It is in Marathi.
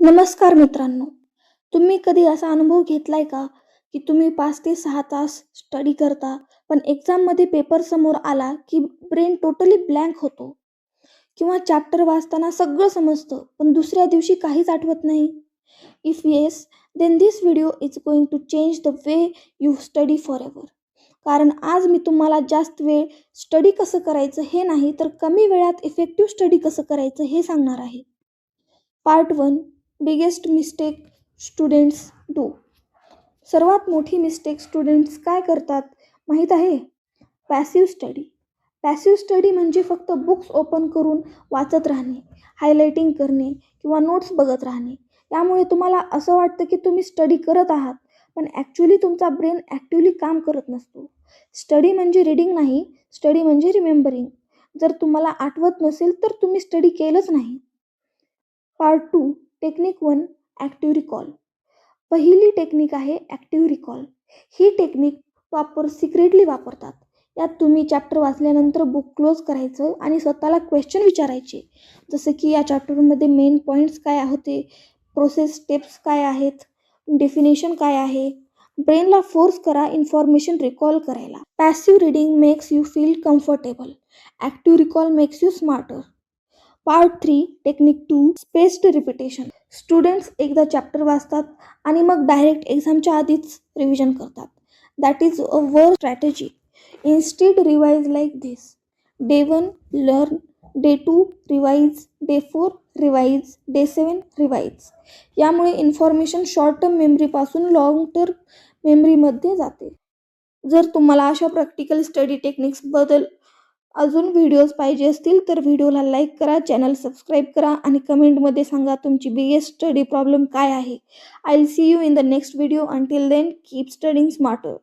नमस्कार मित्रांनो. तुम्ही कधी असा अनुभव घेतलाय का, की तुम्ही 5 ते 6 तास स्टडी करता, पण एक्झाममध्ये पेपर समोर आला, की ब्रेन टोटली ब्लँक होतो किंवा चॅप्टर वाचताना सगळं समजतं, पण दुसऱ्या दिवशी काहीच आठवत नाही? If yes, then this video is going to change the way you study forever. कारण आज मी तुम्हाला जास्त वेळ स्टडी कसं करायचं हे नाही, तर कमी वेळात इफेक्टिव्ह स्टडी कसं करायचं हे सांगणार आहे. Part 1. Biggest mistake students do. सर्वात मोठी मिस्टेक स्टुडंट्स काय करतात माहीत आहे? Passive study. पॅसिव्ह स्टडी म्हणजे फक्त बुक्स ओपन करून वाचत राहणे, हायलायटिंग करणे किंवा नोट्स बघत राहणे. यामुळे तुम्हाला असं वाटतं की तुम्ही स्टडी करत आहात, पण ॲक्च्युली तुमचा ब्रेन ॲक्टिव्हली काम करत नसतो. स्टडी म्हणजे रीडिंग नाही, स्टडी म्हणजे रिमेंबरिंग. जर तुम्हाला आठवत नसेल तर तुम्ही स्टडी केलंच नाही. पार्ट 2. टेक्निक 1. Active recall. पहिली टेक्निक आहे ॲक्टिव्ह रिकॉल. ही टेक्निक टॉपर सिक्रेटली वापरतात. यात तुम्ही चॅप्टर वाचल्यानंतर बुक क्लोज करायचं आणि स्वतःला क्वेश्चन विचारायचे, जसं की या चॅप्टरमध्ये मेन पॉईंट्स काय होते, प्रोसेस स्टेप्स काय आहेत, डेफिनेशन काय आहे. ब्रेनला फोर्स करा इन्फॉर्मेशन रिकॉल करायला. Passive reading makes you feel comfortable. Active recall makes you smarter. Part 3. Technique 2. Spaced repetition. Students एकदा चॅप्टर वाचतात आणि मग डायरेक्ट एक्झामच्या आधीच रिव्हिजन करतात. That is a worst strategy. Instead revise like this. Day 1 learn, day 2 revise, day 4 revise, day 7 revise. यामुळे इन्फॉर्मेशन शॉर्ट टर्म मेमरीपासून लॉंग टर्म मेमरीमध्ये जाते. जर तुम्हाला अशा प्रॅक्टिकल स्टडी टेक्निक्सबद्दल अजून व्हिडिओज पाहिजे असतील तर व्हिडिओला लाईक करा, चॅनल सबस्क्राईब करा आणि कमेंटमध्ये सांगा तुमची बिगेस्ट स्टडी प्रॉब्लेम काय आहे. I will see you in the next video. Until then keep studying smarter.